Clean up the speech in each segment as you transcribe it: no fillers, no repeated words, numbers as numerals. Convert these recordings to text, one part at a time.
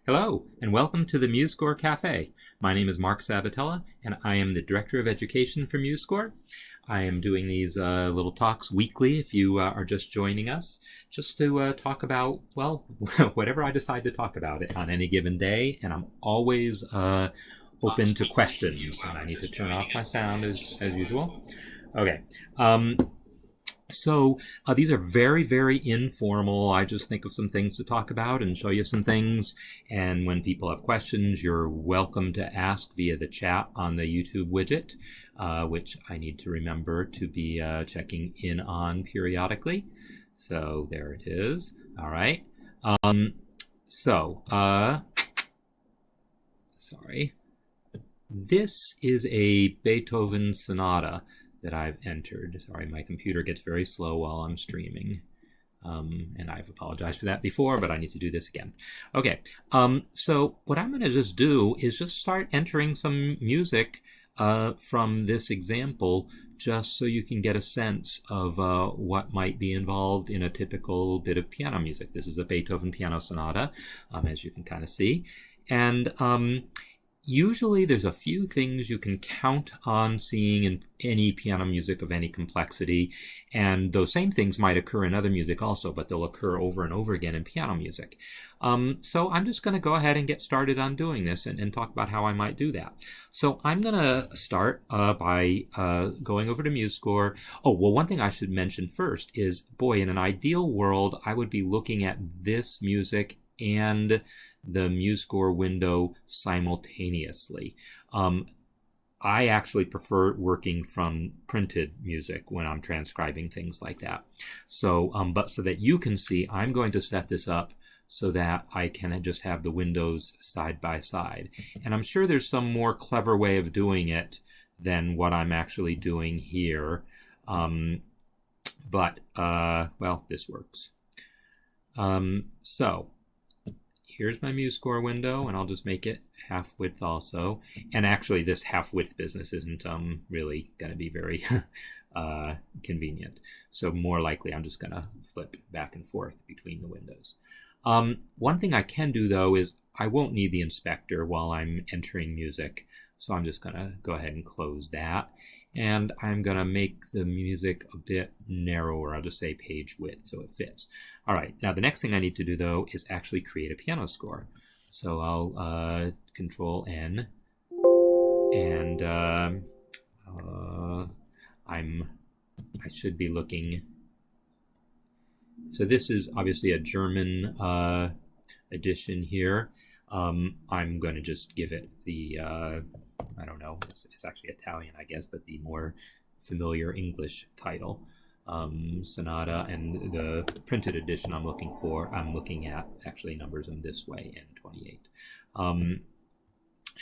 Hello, and welcome to the MuseScore Café. My name is Marc Sabatella, and I am the Director of Education for MuseScore. I am doing these little talks weekly if you are just joining us, just to talk about, well, whatever I decide to talk about it on any given day, and I'm always open to questions. And I need to turn off my sound as usual. Okay. So these are very, very informal. I just think of some things to talk about and show you some things. And when people have questions, you're welcome to ask via the chat on the YouTube widget, which I need to remember to be checking in on periodically. So there it is. All right. Sorry. This is a Beethoven sonata that I've entered. Sorry, my computer gets very slow while I'm streaming. And I've apologized for that before, but I need to do this again. Okay, so what I'm going to just do is just start entering some music from this example, just so you can get a sense of what might be involved in a typical bit of piano music. This is a Beethoven piano sonata, as you can kind of see. And usually there's a few things you can count on seeing in any piano music of any complexity, and those same things might occur in other music also, but they'll occur over and over again in piano music. So I'm just going to go ahead and get started on doing this and talk about how I might do that. So I'm going to start by going over to MuseScore. Oh, well, one thing I should mention first is, boy, in an ideal world, I would be looking at this music and the MuseScore window simultaneously. I actually prefer working from printed music when I'm transcribing things like that. So, but so that you can see, I'm going to set this up so that I can just have the windows side by side. And I'm sure there's some more clever way of doing it than what I'm actually doing here. Well, this works. So here's my MuseScore window, and I'll just make it half width also. And actually, this half width business isn't really going to be very convenient. So more likely, I'm just going to flip back and forth between the windows. One thing I can do, though, is I won't need the inspector while I'm entering music. So I'm just going to go ahead and close that. And I'm going to make the music a bit narrower. I'll just say page width so it fits. All right, now the next thing I need to do, though, is actually create a piano score. So I'll Control N, and I should be looking. So this is obviously a German edition here. I'm going to just give it the, I don't know, it's actually Italian, I guess, but the more familiar English title, Sonata. And the printed edition I'm looking at actually numbers them this way, N28.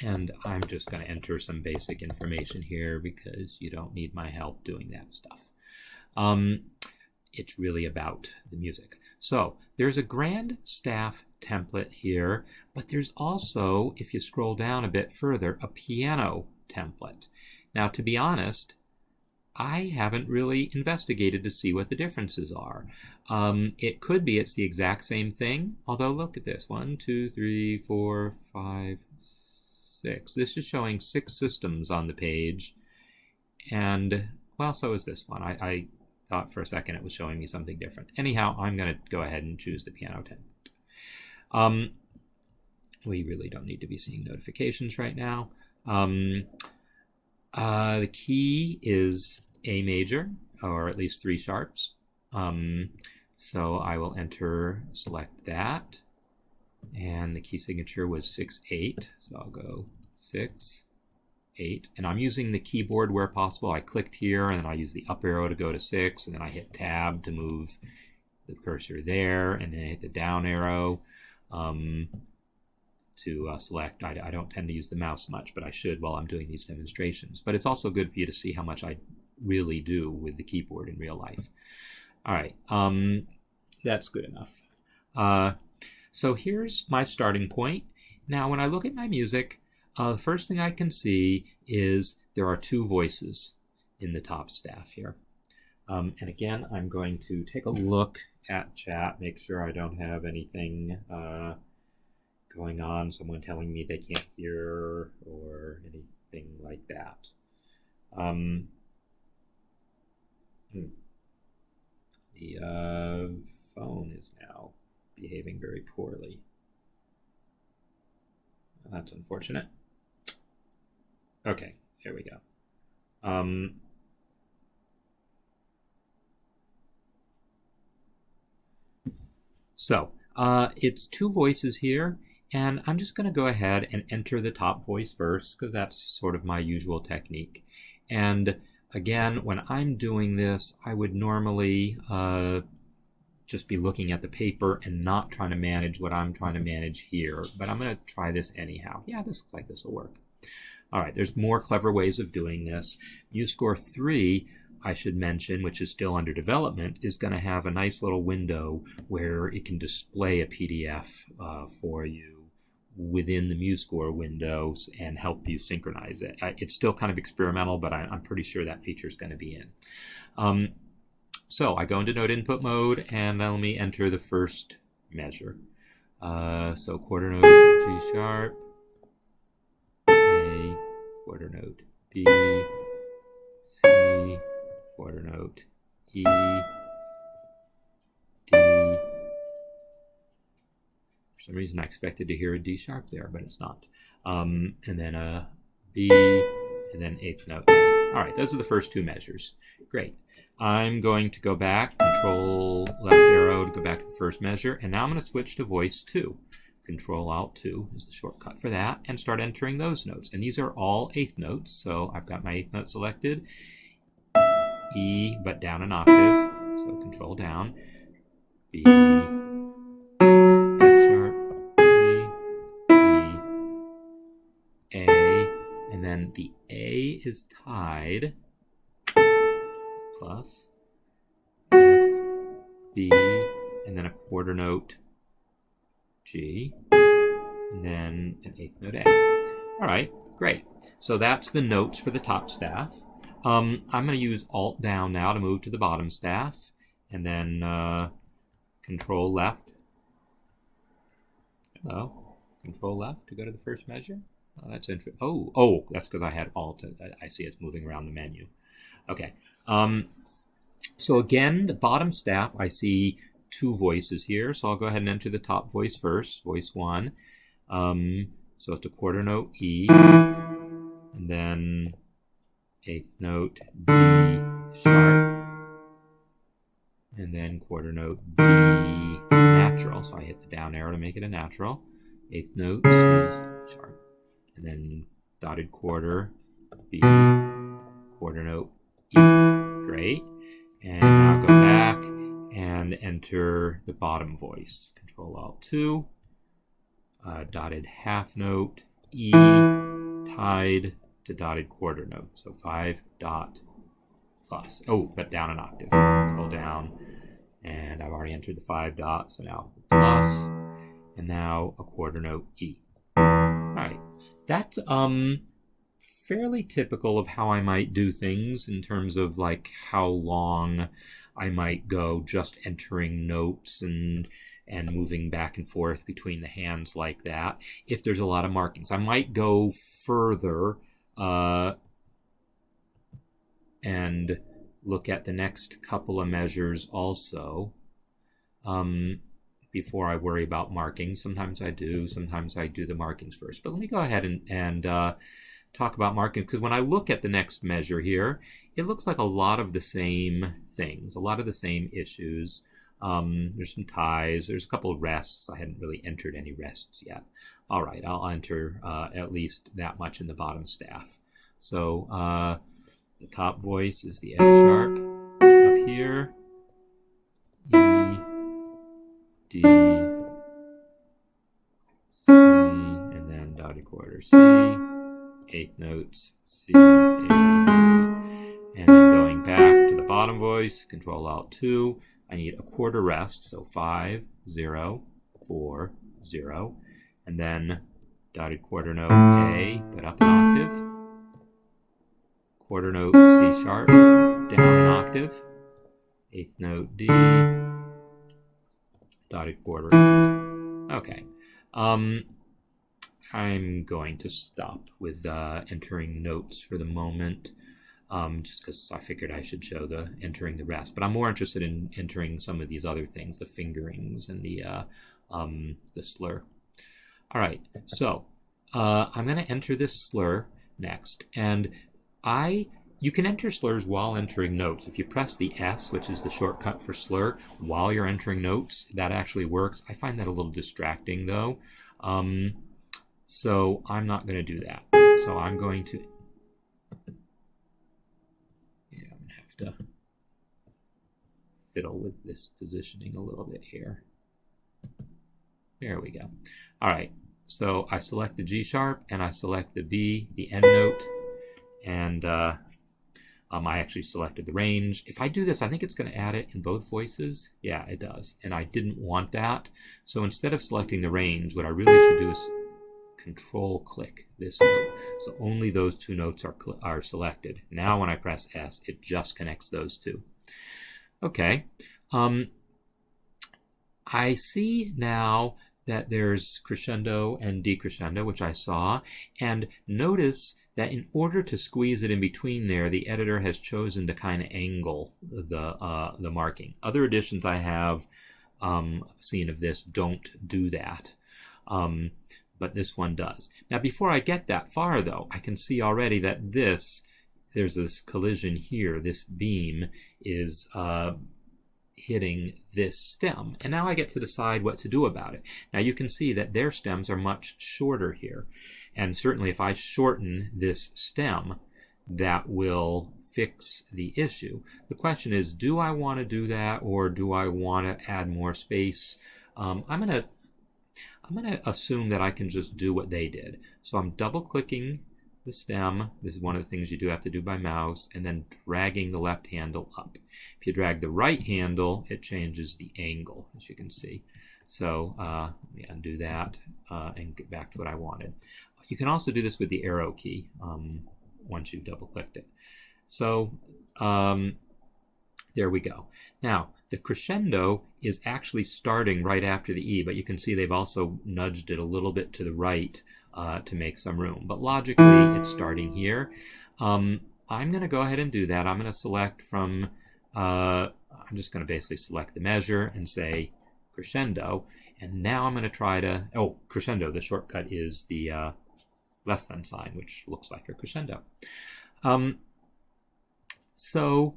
And I'm just going to enter some basic information here because you don't need my help doing that stuff. It's really about the music. So there's a grand staff template here, but there's also, if you scroll down a bit further, a piano template. Now, to be honest, I haven't really investigated to see what the differences are. It could be it's the exact same thing, although look at this. 1, 2, 3, 4, 5, 6. This is showing 6 systems on the page. And, well, so is this one. I thought for a second it was showing me something different. Anyhow, I'm going to go ahead and choose the piano template. We really don't need to be seeing notifications right now. The key is A major, or at least 3 sharps. So I will select that. And the key signature was 6-8. So I'll go 6, 8, and I'm using the keyboard where possible. I clicked here, and then I use the up arrow to go to 6, and then I hit tab to move the cursor there, and then I hit the down arrow to select. I don't tend to use the mouse much, but I should while I'm doing these demonstrations. But it's also good for you to see how much I really do with the keyboard in real life. All right, that's good enough. So here's my starting point. Now, when I look at my music, the first thing I can see is there are 2 voices in the top staff here. And again, I'm going to take a look at chat, make sure I don't have anything going on, someone telling me they can't hear or anything like that. The phone is now behaving very poorly. That's unfortunate. Okay, here we go. So it's two voices here, and I'm just going to go ahead and enter the top voice first because that's sort of my usual technique. And again, when I'm doing this, I would normally just be looking at the paper and not trying to manage what I'm trying to manage here. But I'm going to try this anyhow. Yeah, this looks like this will work. All right, there's more clever ways of doing this. MuseScore 3, I should mention, which is still under development, is going to have a nice little window where it can display a PDF for you within the MuseScore windows and help you synchronize it. It's still kind of experimental, but I'm pretty sure that feature is going to be in. So I go into note input mode, and let me enter the first measure. So quarter note G sharp, A, quarter note B, C, quarter note E, D. For some reason I expected to hear a D sharp there, but it's not. And then a B, and then eighth note A. All right, those are the first two measures. Great. I'm going to go back, Control left arrow to go back to the first measure, and now I'm going to switch to voice 2. Control Alt 2 is the shortcut for that, and start entering those notes. And these are all eighth notes, so I've got my eighth note selected. E, but down an octave, so Control down. B, F sharp, E, A, and then the A is tied, plus, F, B, and then a quarter note, G, and then an eighth note A. All right, great. So that's the notes for the top staff. I'm going to use Alt down now to move to the bottom staff, and then Control left. Hello, Control left to go to the first measure. Oh, that's interesting. Oh, that's because I had Alt. I see it's moving around the menu. Okay. So again, the bottom staff, I see two voices here. So I'll go ahead and enter the top voice first, voice 1. So it's a quarter note E, and then eighth note D sharp, and then quarter note D natural. So I hit the down arrow to make it a natural. Eighth note C sharp, and then dotted quarter B, quarter note E. Great. And now go back and enter the bottom voice. Control Alt 2, dotted half note E, tied to dotted quarter note. So 5 dot plus. Oh, but down an octave. Control down, and I've already entered the 5 dots. So now plus, and now a quarter note E. All right, that's fairly typical of how I might do things in terms of like how long I might go just entering notes and moving back and forth between the hands like that. If there's a lot of markings, I might go further and look at the next couple of measures also before I worry about markings. Sometimes I do the markings first. But let me go ahead and talk about markings, because when I look at the next measure here, it looks like a lot of the same things, a lot of the same issues. There's some ties, there's a couple of rests. I hadn't really entered any rests yet. All right, I'll enter at least that much in the bottom staff. So the top voice is the F sharp up here, E, D, C, and then dotted quarter C, eighth notes C, A, G, and then going back to the bottom voice, Control Alt 2. I need a quarter rest, so 5, 0, 4, 0, and then dotted quarter note A, but up an octave, quarter note C sharp, down an octave, eighth note D, dotted quarter E. Okay. I'm going to stop with entering notes for the moment, just because I figured I should show the entering the rest. But I'm more interested in entering some of these other things, the fingerings and the slur. All right, so I'm going to enter this slur next, and you can enter slurs while entering notes. If you press the S, which is the shortcut for slur, while you're entering notes, that actually works. I find that a little distracting, though. So I'm not going to do that. So I'm going to... Yeah, I'm going to have to fiddle with this positioning a little bit here. There we go. All right. So I select the G sharp and I select the B, the end note, and I actually selected the range. If I do this, I think it's going to add it in both voices. Yeah, it does. And I didn't want that. So instead of selecting the range, what I really should do is control click this note. So only those two notes are selected. Now when I press S, it just connects those two. Okay. I see now that there's crescendo and decrescendo, which I saw, and notice that in order to squeeze it in between there, the editor has chosen to kind of angle the marking. Other editions I have seen of this don't do that, but this one does. Now, before I get that far, though, I can see already that there's this collision here. This beam is hitting this stem, and now I get to decide what to do about it. Now you can see that their stems are much shorter here, and certainly if I shorten this stem, that will fix the issue. The question is, do I want to do that, or do I want to add more space? I'm gonna assume that I can just do what they did. So I'm double clicking the stem. This is one of the things you do have to do by mouse, and then dragging the left handle up. If you drag the right handle, it changes the angle, as you can see. So let me undo that and get back to what I wanted. You can also do this with the arrow key once you've double clicked it. So there we go. Now the crescendo is actually starting right after the E, but you can see they've also nudged it a little bit to the right to make some room. But logically, it's starting here. I'm going to go ahead and do that. I'm going to select from, I'm just going to basically select the measure and say crescendo. And now I'm going to try to, crescendo, the shortcut is the less than sign, which looks like a crescendo. So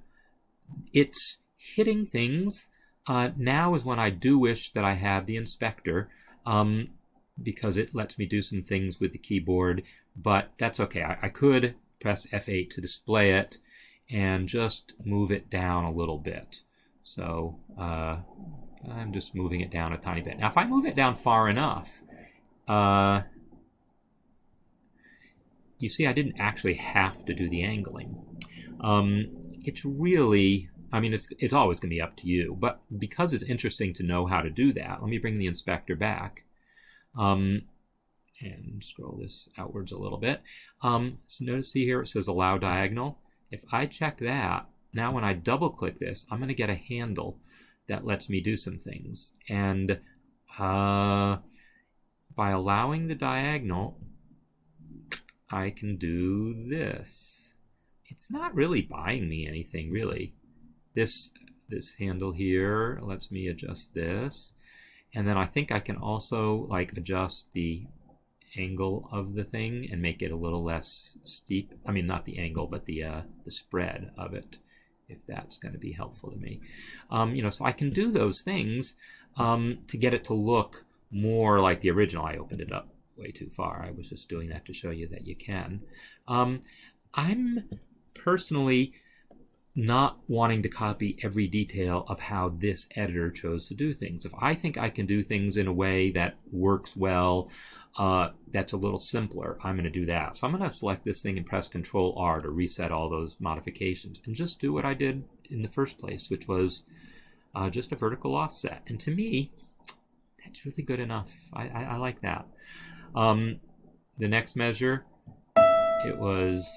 it's hitting things. Now is when I do wish that I had the inspector, because it lets me do some things with the keyboard, but that's okay. I could press F8 to display it and just move it down a little bit. So I'm just moving it down a tiny bit. Now if I move it down far enough, you see I didn't actually have to do the angling. It's really, I mean, it's always going to be up to you, but because it's interesting to know how to do that, let me bring the inspector back. And scroll this outwards a little bit. So notice, see here, it says allow diagonal. If I check that, now when I double click this, I'm going to get a handle that lets me do some things. And by allowing the diagonal, I can do this. It's not really buying me anything, really. This handle here lets me adjust this. And then I think I can also like adjust the angle of the thing and make it a little less steep. I mean, not the angle, but the spread of it, if that's going to be helpful to me. So I can do those things to get it to look more like the original. I opened it up way too far. I was just doing that to show you that you can. I'm personally not wanting to copy every detail of how this editor chose to do things. If I think I can do things in a way that works well, that's a little simpler, I'm going to do that. So I'm going to select this thing and press Control-R to reset all those modifications and just do what I did in the first place, which was just a vertical offset. And to me, that's really good enough. I like that. The next measure, it was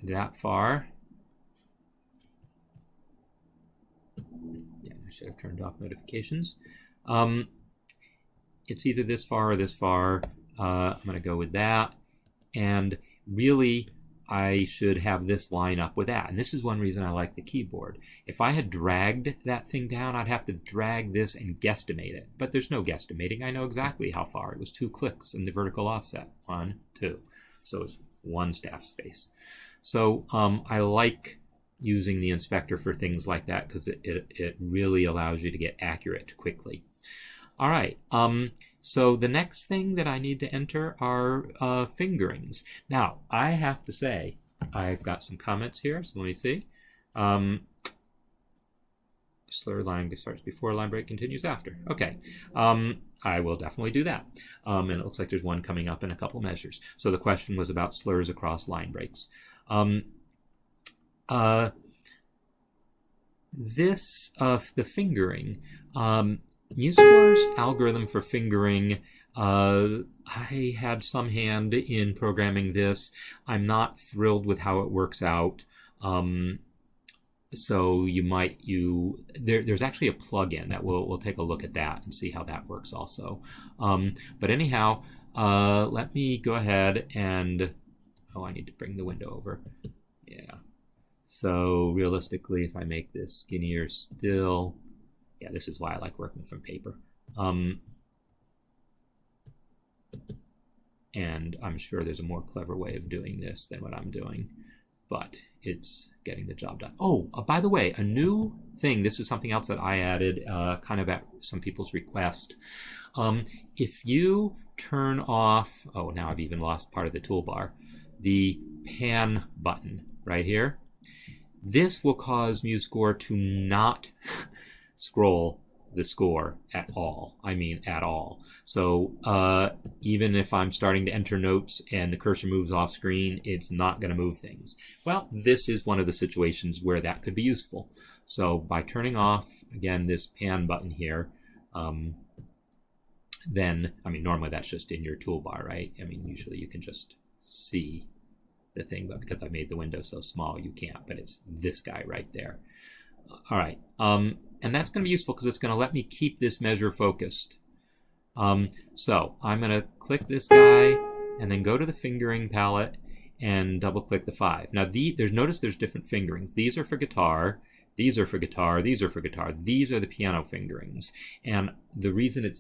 that far. I should have turned off notifications. It's either this far or this far. I'm going to go with that. And really, I should have this line up with that. And this is one reason I like the keyboard. If I had dragged that thing down, I'd have to drag this and guesstimate it. But there's no guesstimating. I know exactly how far. It was 2 clicks in the vertical offset. 1, 2. So it's 1 staff space. So I like using the inspector for things like that because it really allows you to get accurate quickly. All right. So the next thing that I need to enter are fingerings. Now, I have to say, I've got some comments here, so let me see. Slur line starts before, line break continues after. Okay, I will definitely do that. And it looks like there's one coming up in a couple measures. So the question was about slurs across line breaks. The fingering, MuseScore's algorithm for fingering, I had some hand in programming this. I'm not thrilled with how it works out. So there's actually a plugin that we'll take a look at that and see how that works also. But anyhow, let me go ahead and, I need to bring the window over. Yeah. So realistically, if I make this skinnier still, yeah, this is why I like working from paper. And I'm sure there's a more clever way of doing this than what I'm doing, but it's getting the job done. Oh, by the way, a new thing, this is something else that I added kind of at some people's request. If you turn off, oh, now I've even lost part of the toolbar, the pan button right here, this will cause MuseScore to not scroll the score at all. I mean, at all. So even if I'm starting to enter notes and the cursor moves off screen, it's not going to move things. Well, this is one of the situations where that could be useful. So by turning off, again, this pan button here, then, I mean, normally that's just in your toolbar, right? I mean, usually you can just see the thing, but because I made the window so small, you can't, but it's this guy right there. All right, and that's going to be useful because it's going to let me keep this measure focused. So I'm going to click this guy and then go to the fingering palette and double click the 5. Now notice there's different fingerings. These are for guitar, these are for guitar, these are for guitar. These are the piano fingerings. And the reason it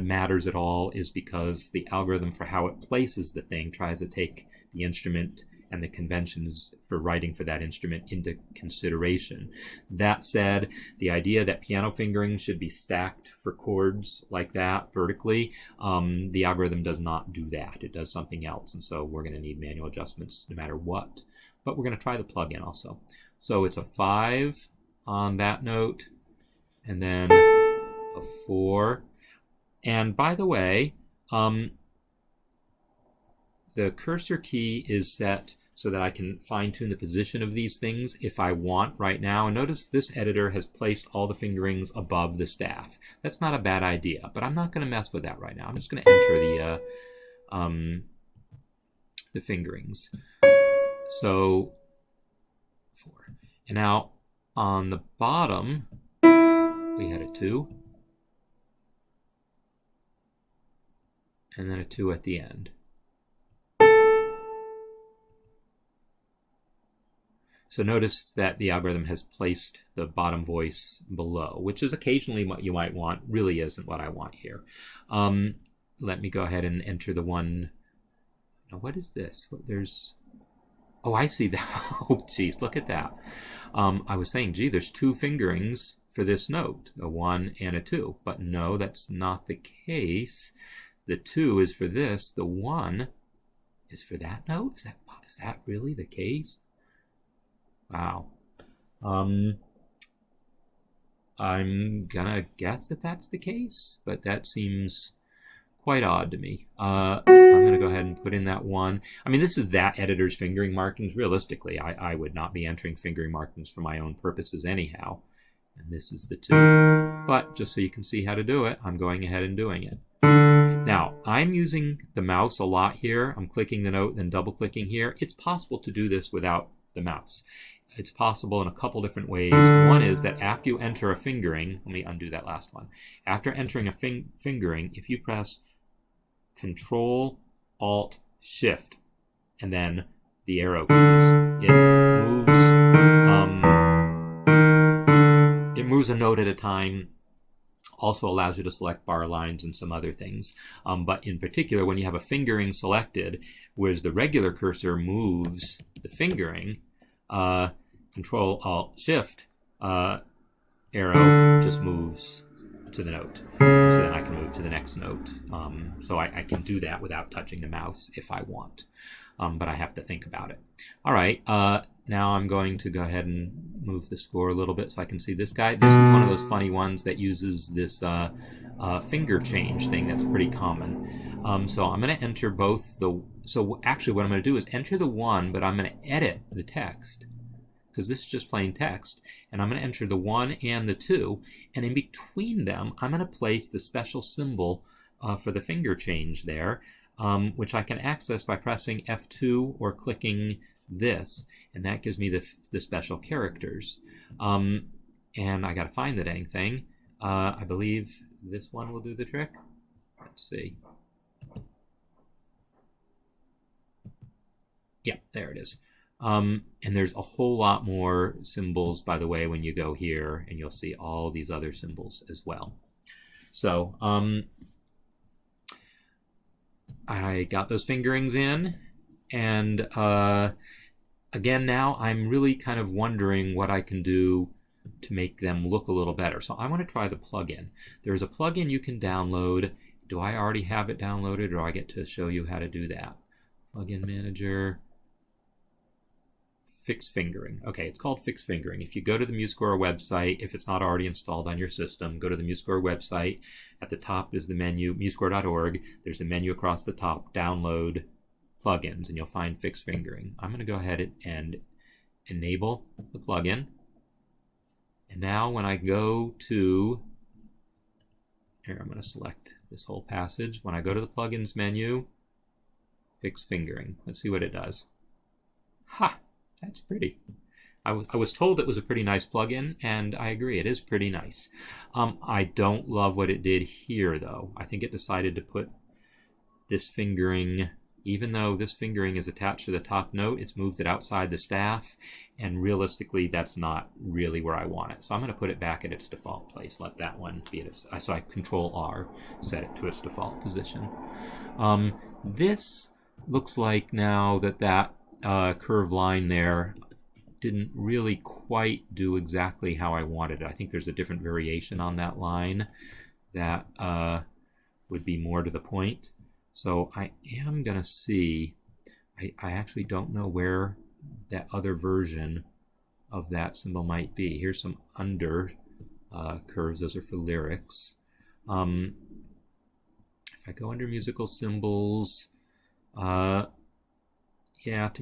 matters at all is because the algorithm for how it places the thing tries to take the instrument and the conventions for writing for that instrument into consideration. That said, the idea that piano fingering should be stacked for chords like that vertically, the algorithm does not do that. It does something else, and so we're going to need manual adjustments no matter what. But we're going to try the plugin also. So it's a 5 on that note, and then a 4. And by the way, the cursor key is set so that I can fine-tune the position of these things if I want right now. And notice this editor has placed all the fingerings above the staff. That's not a bad idea, but I'm not going to mess with that right now. I'm just going to enter the fingerings. So 4. And now on the bottom, we had a 2. And then a 2 at the end. So notice that the algorithm has placed the bottom voice below, which is occasionally what you might want, really isn't what I want here. Let me go ahead and enter the one. Now, what is this? Oh, I see that. Oh, geez, look at that. I was saying, gee, there's 2 fingerings for this note, a 1 and a 2. But no, that's not the case. The 2 is for this. The 1 is for that note? Is that really the case? Wow. I'm gonna guess that that's the case, but that seems quite odd to me. I'm gonna go ahead and put in that 1. I mean, this is that editor's fingering markings. Realistically, I would not be entering fingering markings for my own purposes anyhow. And this is the 2. But just so you can see how to do it, I'm going ahead and doing it. Now, I'm using the mouse a lot here. I'm clicking the note, then double clicking here. It's possible to do this without the mouse. It's possible in a couple different ways. One is that after you enter a fingering, let me undo that last one. After entering a fingering, if you press Control, Alt, Shift, and then the arrow keys. It moves a note at a time. Also allows you to select bar lines and some other things. But in particular, when you have a fingering selected, whereas the regular cursor moves the fingering, Control, Alt, Shift, arrow just moves to the note. So then I can move to the next note. So I can do that without touching the mouse if I want. But I have to think about it. All right, now I'm going to go ahead and move the score a little bit so I can see this guy. This is one of those funny ones that uses this finger change thing that's pretty common. So I'm going to enter both the... So actually what I'm going to do is enter the 1, but I'm going to edit the text, because this is just plain text. And I'm going to enter the 1 and the 2. And in between them, I'm going to place the special symbol for the finger change there, which I can access by pressing F2 or clicking this. And that gives me the special characters. And I got to find the dang thing. I believe this one will do the trick. Let's see. Yeah, there it is. And there's a whole lot more symbols, by the way, when you go here, and you'll see all these other symbols as well. So I got those fingerings in, and again, now I'm really kind of wondering what I can do to make them look a little better. So I want to try the plugin. There's a plugin you can download. Do I already have it downloaded, or do I get to show you how to do that? Plugin Manager. Fix Fingering. Okay, it's called Fix Fingering. If you go to the MuseScore website, if it's not already installed on your system, go to the MuseScore website. At the top is the menu, musescore.org. There's a menu across the top, Download Plugins, and you'll find Fix Fingering. I'm going to go ahead and enable the plugin. And now when I go to, here I'm going to select this whole passage. When I go to the Plugins menu, Fix Fingering. Let's see what it does. Ha! That's pretty. I was told it was a pretty nice plugin, and I agree, it is pretty nice. I don't love what it did here, though. I think it decided to put this fingering, even though this fingering is attached to the top note, it's moved it outside the staff, and realistically, that's not really where I want it. So I'm going to put it back at its default place. Let that one be at its... So I Control R, set it to its default position. This looks like now that curved line there didn't really quite do exactly how I wanted it. I think there's a different variation on that line that would be more to the point. So I am going to see, I actually don't know where that other version of that symbol might be. Here's some under curves. Those are for lyrics. If I go under musical symbols, yeah, to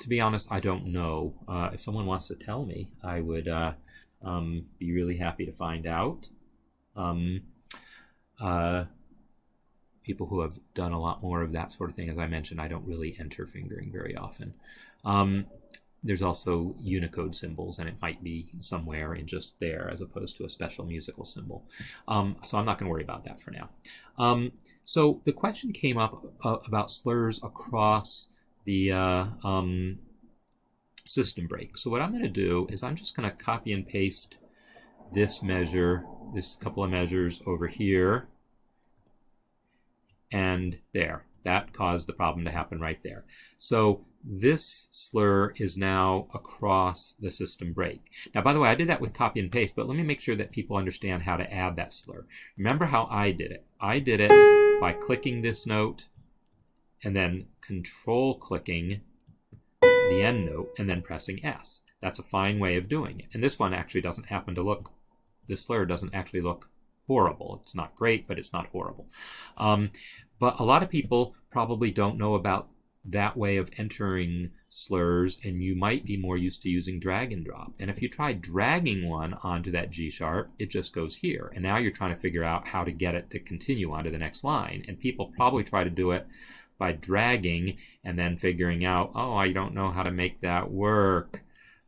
be honest, I don't know. If someone wants to tell me, I would be really happy to find out. People who have done a lot more of that sort of thing, as I mentioned, I don't really enter fingering very often. There's also Unicode symbols, and it might be somewhere in just there as opposed to a special musical symbol. So I'm not going to worry about that for now. So the question came up about slurs across the system break. So what I'm going to do is I'm just going to copy and paste this measure, this couple of measures over here, and there. That caused the problem to happen right there. So this slur is now across the system break. Now, by the way, I did that with copy and paste, but let me make sure that people understand how to add that slur. Remember how I did it. I did it by clicking this note and then control clicking the end note and then pressing S. That's a fine way of doing it. And this one actually doesn't happen to look, this slur doesn't actually look horrible. It's not great, but it's not horrible. But a lot of people probably don't know about that way of entering slurs, and you might be more used to using drag and drop. And if you try dragging one onto that G sharp, it just goes here. And now you're trying to figure out how to get it to continue onto the next line. And people probably try to do it by dragging and then figuring out, oh, I don't know how to make that work.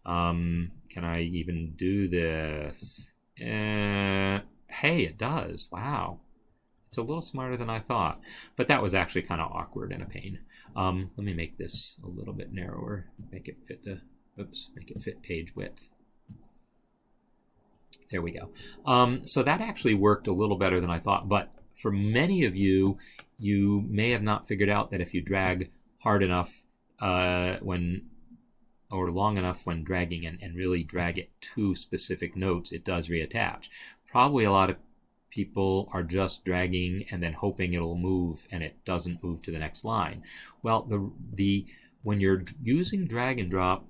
Can I even do this? Hey, it does. Wow. It's a little smarter than I thought, but that was actually kind of awkward and a pain. Let me make this a little bit narrower. Make it fit the, make it fit page width. There we go. So that actually worked a little better than I thought, but for many of you, you may have not figured out that if you drag hard enough or long enough when dragging and really drag it to specific notes, it does reattach. Probably a lot of people are just dragging and then hoping it'll move, and it doesn't move to the next line. Well, when you're using drag and drop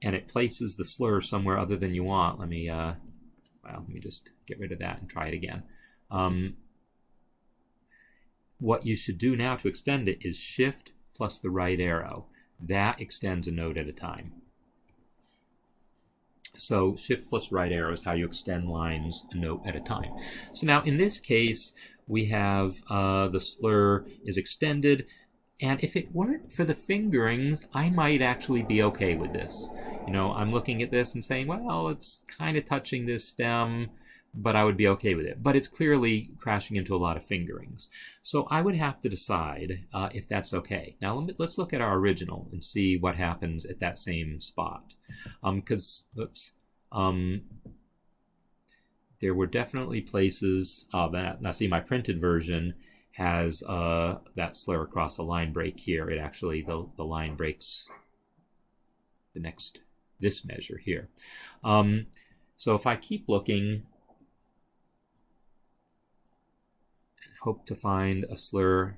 and it places the slur somewhere other than you want, let me just get rid of that and try it again. What you should do now to extend it is shift plus the right arrow. That extends a note at a time. So shift plus right arrow is how you extend lines a note at a time. So now in this case, we have the slur is extended, and if it weren't for the fingerings, I might actually be okay with this. You know, I'm looking at this and saying, well, it's kind of touching this stem, but I would be okay with it. But it's clearly crashing into a lot of fingerings. So I would have to decide if that's okay. Now let's look at our original and see what happens at that same spot. There were definitely places that, now see, my printed version has that slur across a line break here. It actually, the line breaks this measure here. So if I keep looking, hope to find a slur.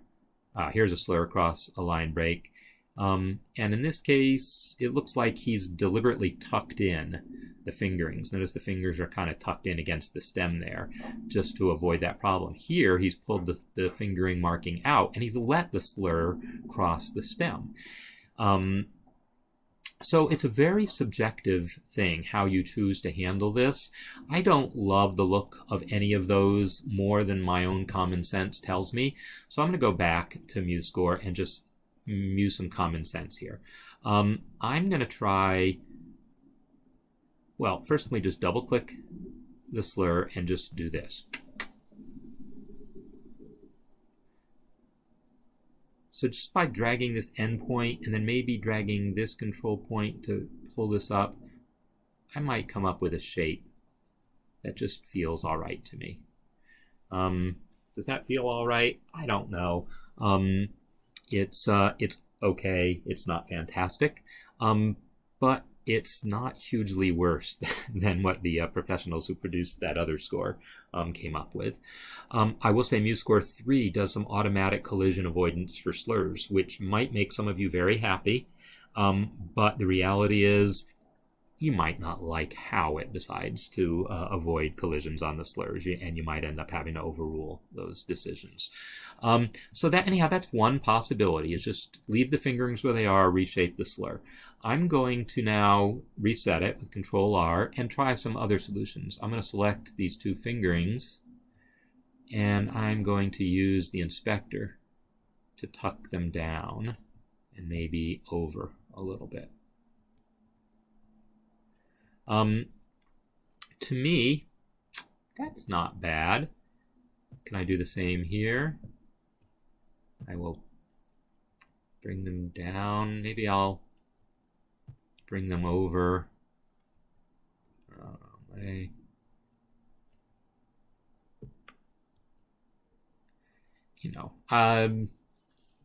Here's a slur across a line break. And in this case, it looks like he's deliberately tucked in the fingerings. Notice the fingers are kind of tucked in against the stem there, just to avoid that problem. Here, he's pulled the fingering marking out, and he's let the slur cross the stem. So it's a very subjective thing, how you choose to handle this. I don't love the look of any of those more than my own common sense tells me. So I'm going to go back to MuseScore and just use some common sense here. I'm going to try, well, first let me just double click the slur and just do this. So just by dragging this endpoint and then maybe dragging this control point to pull this up, I might come up with a shape that just feels all right to me. Does that feel all right? I don't know. It's okay. It's not fantastic, but it's not hugely worse than what the professionals who produced that other score came up with. I will say MuseScore 3 does some automatic collision avoidance for slurs, which might make some of you very happy, but the reality is you might not like how it decides to avoid collisions on the slurs, and you might end up having to overrule those decisions. So that, anyhow, that's one possibility, is just leave the fingerings where they are, reshape the slur. I'm going to now reset it with Control R and try some other solutions. I'm going to select these two fingerings, and I'm going to use the inspector to tuck them down and maybe over a little bit. To me, that's not bad. Can I do the same here? I will bring them down. Maybe I'll bring them over.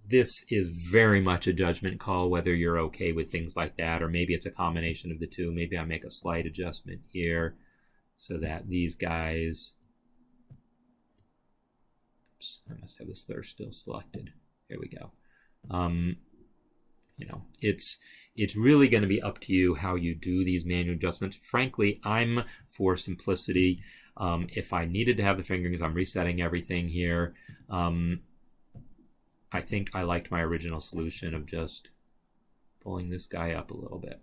This is very much a judgment call whether you're okay with things like that, or maybe it's a combination of the two. Maybe I make a slight adjustment here so that these guys, oops, I must have the slur still selected. Here we go. It's really going to be up to you how you do these manual adjustments. Frankly, I'm for simplicity. If I needed to have the fingerings, I'm resetting everything here. I think I liked my original solution of just pulling this guy up a little bit.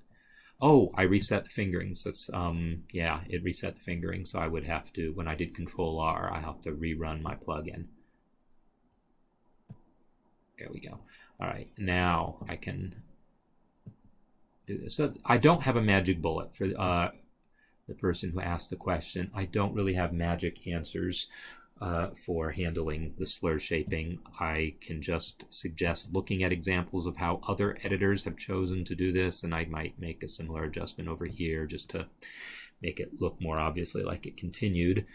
Oh, I reset the fingerings. That's yeah, it reset the fingerings, so I would have to, when I did Control R, I have to rerun my plugin. There we go. All right, now I can do this. So I don't have a magic bullet for the person who asked the question. I don't really have magic answers for handling the slur shaping. I can just suggest looking at examples of how other editors have chosen to do this, and I might make a similar adjustment over here just to make it look more obviously like it continued.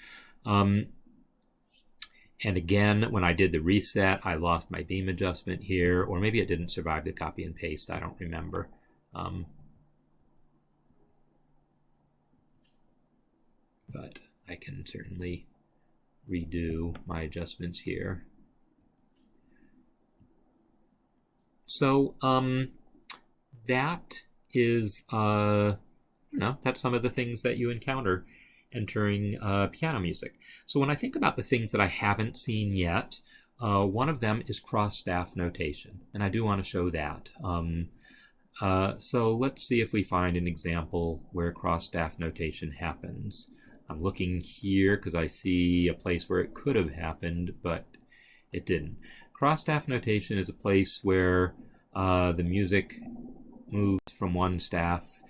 And again, when I did the reset, I lost my beam adjustment here, or maybe it didn't survive the copy and paste. I don't remember. But I can certainly redo my adjustments here. So that is, that's some of the things that you encounter entering piano music. So when I think about the things that I haven't seen yet, one of them is cross-staff notation, and I do want to show that. So let's see if we find an example where cross-staff notation happens. I'm looking here because I see a place where it could have happened, but it didn't. Cross-staff notation is a place where the music moves from one staff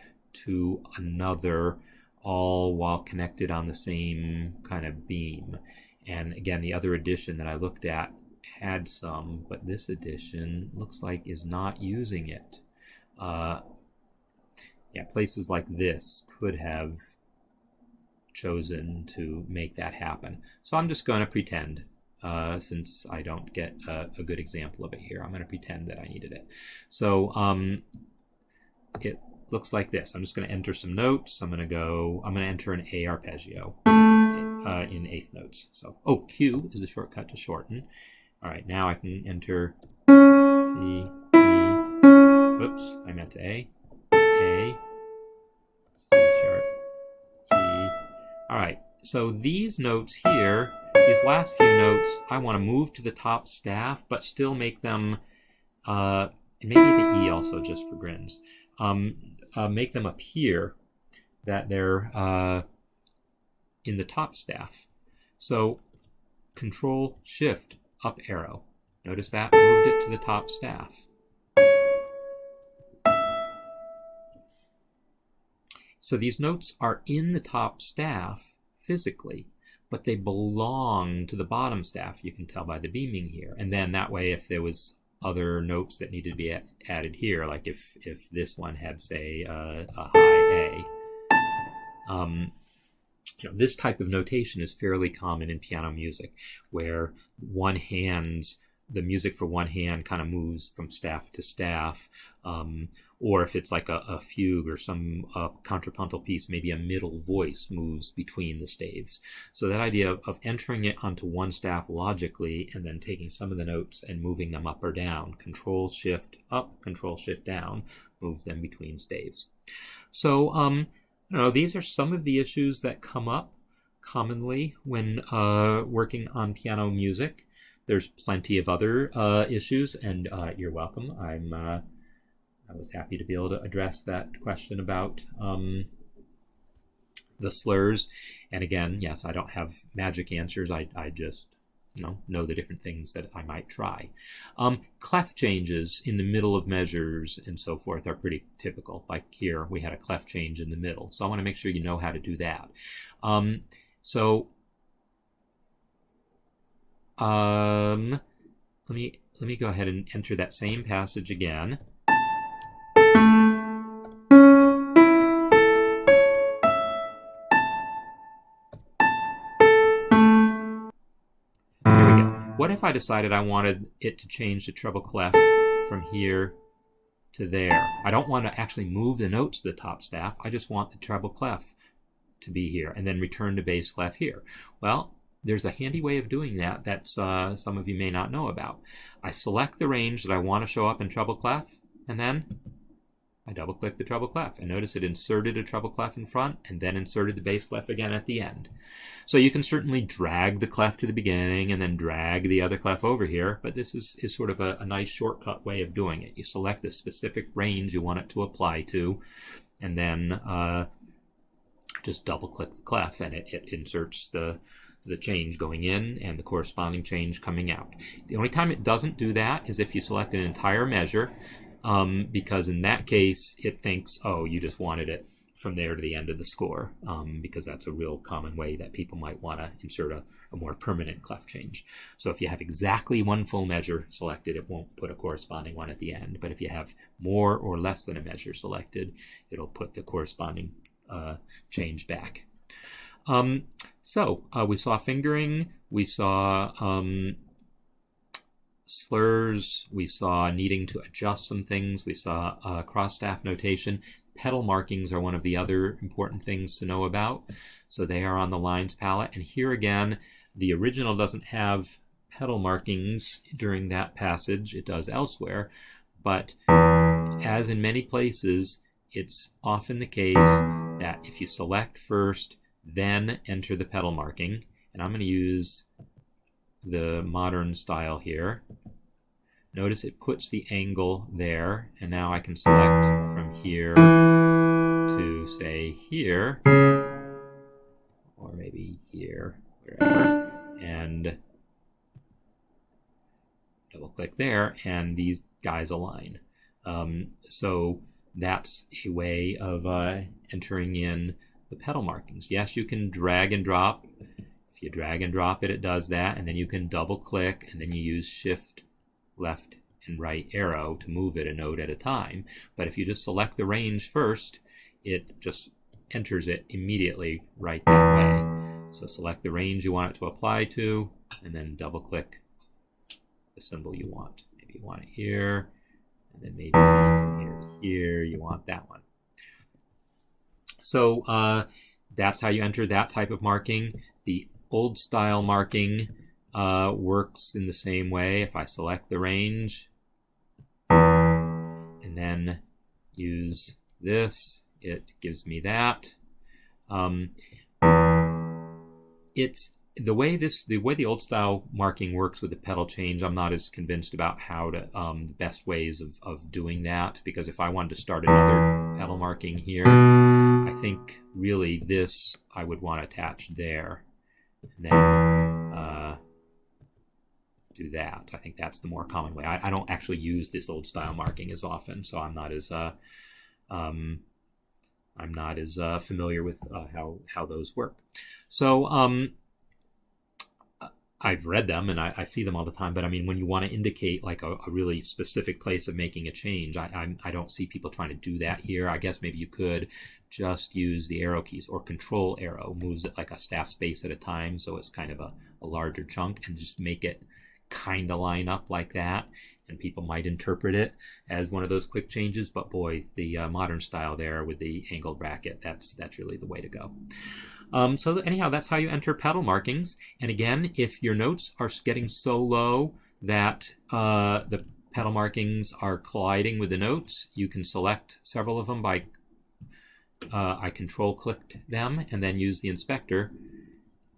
to another, all while connected on the same kind of beam. And again, the other edition that I looked at had some, but this edition looks like is not using it. Yeah, places like this could have chosen to make that happen. So I'm just going to pretend, since I don't get a good example of it here, I'm going to pretend that I needed it. So it looks like this. I'm just going to enter some notes. I'm going to enter an A arpeggio in eighth notes. So, Q is a shortcut to shorten. All right, now I can enter C, E, oops, I meant A, C sharp, E. All right, so these notes here, these last few notes, I want to move to the top staff, but still make them, and maybe the E also just for grins, make them appear that they're in the top staff. So Control Shift up arrow. Notice that moved it to the top staff. So these notes are in the top staff physically, but they belong to the bottom staff. You can tell by the beaming here. And then that way, if there was other notes that needed to be added here, like if this one had, say, a high A, this type of notation is fairly common in piano music, where the music for one hand kind of moves from staff to staff, or if it's like a fugue or some contrapuntal piece, maybe a middle voice moves between the staves. So that idea of entering it onto one staff logically and then taking some of the notes and moving them up or down, Control Shift up, Control Shift down, moves them between staves. So these are some of the issues that come up commonly when working on piano music. There's plenty of other issues, and you're welcome. I was happy to be able to address that question about the slurs. And again, yes, I don't have magic answers. I just know the different things that I might try. Clef changes in the middle of measures and so forth are pretty typical. Like here, we had a clef change in the middle. So I want to make sure you know how to do that. Let me go ahead and enter that same passage again. What if I decided I wanted it to change the treble clef from here to there? I don't want to actually move the notes to the top staff. I just want the treble clef to be here and then return to bass clef here. Well, there's a handy way of doing that that some of you may not know about. I select the range that I want to show up in treble clef, and then I double click the treble clef, and notice it inserted a treble clef in front and then inserted the bass clef again at the end. So you can certainly drag the clef to the beginning and then drag the other clef over here, but this is sort of a nice shortcut way of doing it. You select the specific range you want it to apply to, and then just double click the clef, and it inserts the change going in and the corresponding change coming out. The only time it doesn't do that is if you select an entire measure, because in that case it thinks, oh, you just wanted it from there to the end of the score, because that's a real common way that people might want to insert a more permanent clef change. So if you have exactly one full measure selected, it won't put a corresponding one at the end. But if you have more or less than a measure selected, it'll put the corresponding change back. So we saw fingering, we saw slurs, we saw needing to adjust some things, we saw cross-staff notation. Pedal markings are one of the other important things to know about. So they are on the lines palette. And here again, the original doesn't have pedal markings during that passage. It does elsewhere. But as in many places, it's often the case that if you select first, then enter the pedal marking. And I'm going to use the modern style here. Notice it puts the angle there, and now I can select from here to, say, here, or maybe here, wherever, and double click there, and these guys align. So that's a way of entering in the pedal markings. Yes, you can drag and drop. If you drag and drop it, it does that, and then you can double click, and then you use Shift left and right arrow to move it a note at a time. But if you just select the range first, it just enters it immediately right that way. So select the range you want it to apply to, and then double click the symbol you want. Maybe you want it here, and then maybe from here to here you want that one. So that's how you enter that type of marking. The old style marking works in the same way. If I select the range and then use this, it gives me that. It's the way the old style marking works with the pedal change. I'm not as convinced about how to the best ways of doing that, because if I wanted to start another pedal marking here, I think really this I would want attached there, and then do that. I think that's the more common way. I don't actually use this old style marking as often, so I'm not as familiar with how those work. So I've read them and I see them all the time, but I mean, when you want to indicate like a really specific place of making a change, I don't see people trying to do that here. I guess maybe you could just use the arrow keys, or control arrow moves it like a staff space at a time, so it's kind of a larger chunk, and just make it kind of line up like that, and people might interpret it as one of those quick changes. But boy, the modern style there with the angled bracket, that's really the way to go. So anyhow, that's how you enter pedal markings. And again, if your notes are getting so low that the pedal markings are colliding with the notes, you can select several of them by I control clicked them and then use the inspector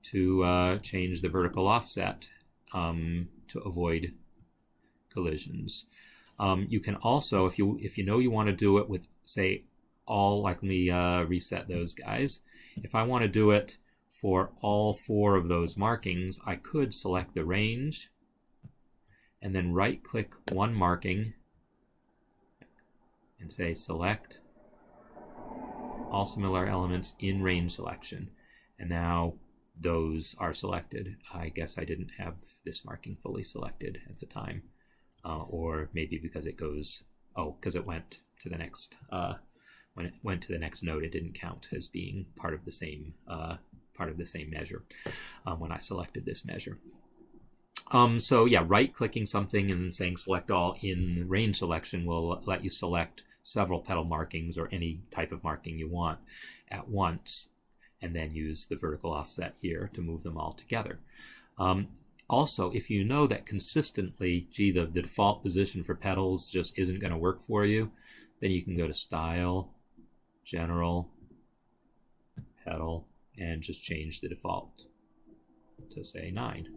to change the vertical offset to avoid collisions. You can also, if you know you want to do it with, say, all, like, let me reset those guys. If I want to do it for all 4 of those markings, I could select the range and then right click one marking and say select all similar elements in range selection, and now those are selected. I guess I didn't have this marking fully selected at the time, or maybe because it goes, because it went to the next, when it went to the next note, it didn't count as being part of the same measure when I selected this measure. So yeah, right clicking something and saying select all in range selection will let you select several pedal markings or any type of marking you want at once, and then use the vertical offset here to move them all together. Also, if you know that consistently, the default position for pedals just isn't going to work for you, then you can go to Style, General, Pedal, and just change the default to, say, 9.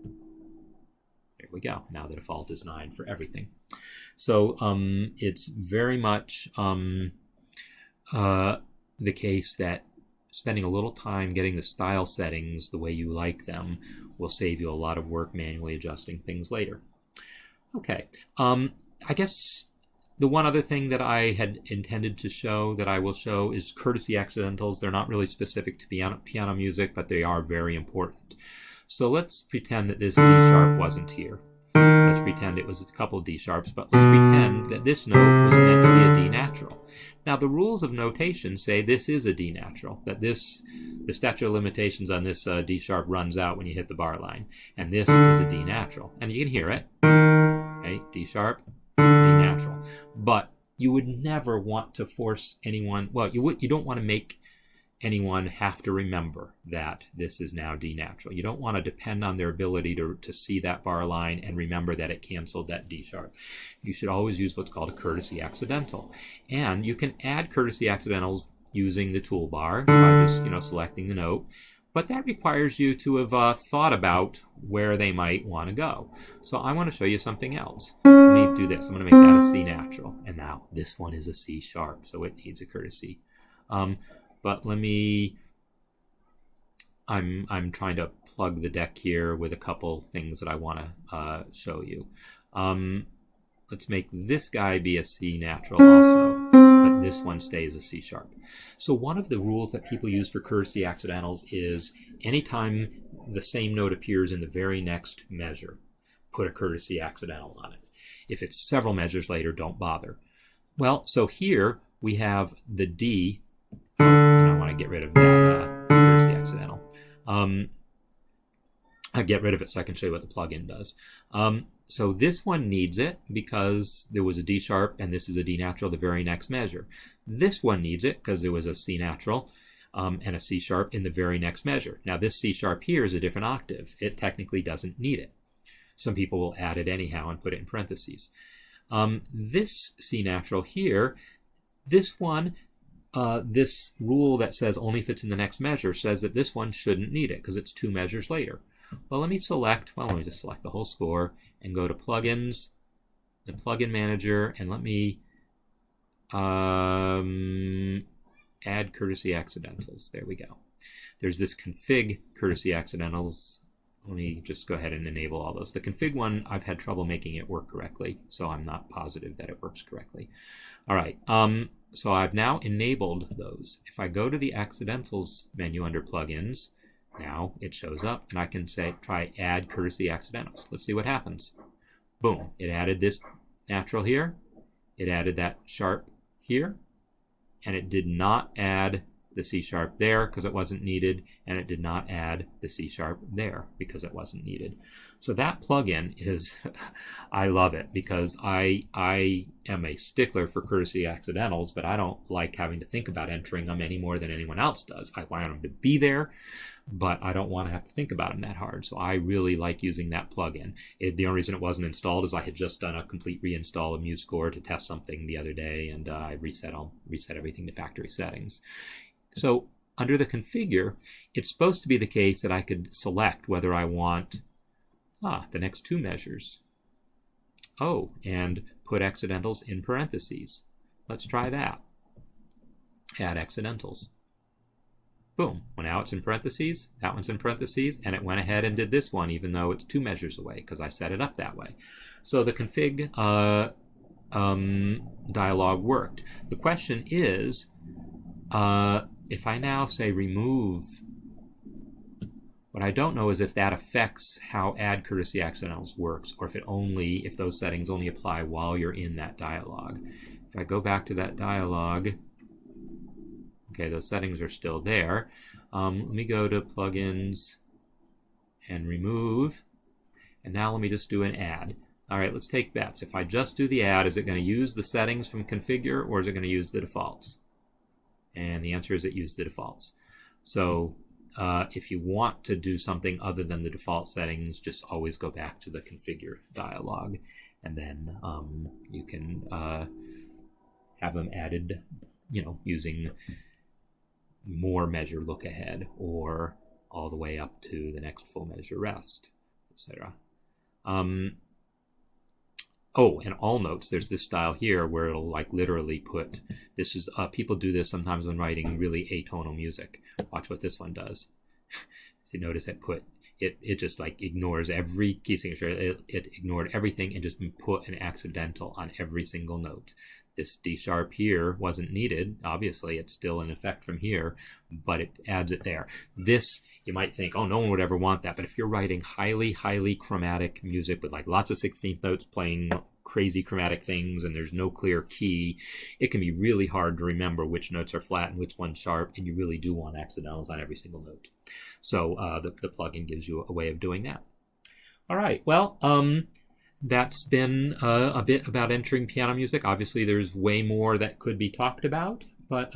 There we go. Now the default is 9 for everything. So it's very much the case that spending a little time getting the style settings the way you like them will save you a lot of work manually adjusting things later. Okay, I guess The one other thing that I had intended to show that I will show is courtesy accidentals. They're not really specific to piano music, but they are very important. So let's pretend that this D sharp wasn't here. Let's pretend it was a couple D sharps, but let's pretend that this note was meant to be a D natural. Now the rules of notation say this is a D natural, that the statute of limitations on this D sharp runs out when you hit the bar line, and this is a D natural. And you can hear it, okay? D sharp, D natural. But you would never want to force anyone, well, you don't want to make anyone have to remember that this is now D natural. You don't want to depend on their ability to see that bar line and remember that it canceled that D sharp. You should always use what's called a courtesy accidental. And you can add courtesy accidentals using the toolbar by just selecting the note. But that requires you to have thought about where they might want to go. So I want to show you something else. Let me do this. I'm going to make that a C natural. And now this one is a C sharp, so it needs a courtesy. But let me, I'm trying to plug the deck here with a couple things that I want to show you. Let's make this guy be a C natural also, but this one stays a C sharp. So one of the rules that people use for courtesy accidentals is anytime the same note appears in the very next measure, put a courtesy accidental on it. If it's several measures later, don't bother. Well, so here we have the D, and I want to get rid of that courtesy accidental. I get rid of it so I can show you what the plugin does. So this one needs it because there was a D sharp and this is a D natural the very next measure. This one needs it because there was a C natural and a C sharp in the very next measure. Now this C sharp here is a different octave. It technically doesn't need it. Some people will add it anyhow and put it in parentheses. This C natural here, this one, this rule that says only fits in the next measure says that this one shouldn't need it because it's 2 measures later. Well, let me just select the whole score and go to plugins, the plugin manager, and let me add courtesy accidentals. There we go. There's this config courtesy accidentals. Let me just go ahead and enable all those. The config one, I've had trouble making it work correctly, so I'm not positive that it works correctly. All right. So I've now enabled those. If I go to the accidentals menu under plugins, now it shows up and I can say try add courtesy accidentals. Let's see what happens. Boom, it added this natural here, it added that sharp here, and it did not add the C sharp there because it wasn't needed, and it did not add the C sharp there because it wasn't needed. So that plugin is, I love it because I am a stickler for courtesy accidentals, but I don't like having to think about entering them any more than anyone else does. I want them to be there, but I don't want to have to think about them that hard. So I really like using that plugin. The only reason it wasn't installed is I had just done a complete reinstall of MuseScore to test something the other day, and I reset everything to factory settings. So under the configure, it's supposed to be the case that I could select whether I want the next 2 measures. Oh, and put accidentals in parentheses. Let's try that. Add accidentals. Boom. Well, now it's in parentheses, that one's in parentheses, and it went ahead and did this one even though it's 2 measures away because I set it up that way. So the config dialog worked. The question is, if I now say remove, what I don't know is if that affects how add courtesy accidentals works, or if those settings only apply while you're in that dialog. If I go back to that dialog, okay, those settings are still there. Let me go to plugins and remove, and now let me just do an add. All right, let's take bets. If I just do the add, is it going to use the settings from configure, or is it going to use the defaults? And the answer is it used the defaults. So if you want to do something other than the default settings, just always go back to the configure dialog, and then you can have them added, using more measure look ahead, or all the way up to the next full measure rest, etc. Oh, and all notes, there's this style here where it'll literally put, this is, people do this sometimes when writing really atonal music. Watch what this one does. So notice it it just like ignores every key signature. It ignored everything and just put an accidental on every single note. This D sharp here wasn't needed. Obviously, it's still in effect from here, but it adds it there. This, you might think, oh, no one would ever want that. But if you're writing highly, highly chromatic music with like lots of 16th notes playing crazy chromatic things and there's no clear key, it can be really hard to remember which notes are flat and which one's sharp, and you really do want accidentals on every single note. So the plugin gives you a way of doing that. All right, well, that's been a bit about entering piano music. Obviously, there's way more that could be talked about, but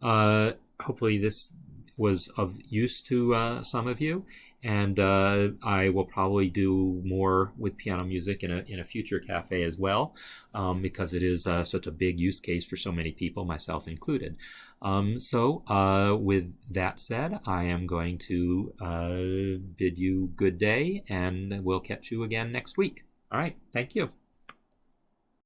hopefully this was of use to some of you. And I will probably do more with piano music in a future cafe as well, because it is such a big use case for so many people, myself included. So with that said, I am going to bid you good day, and we'll catch you again next week. All right, thank you.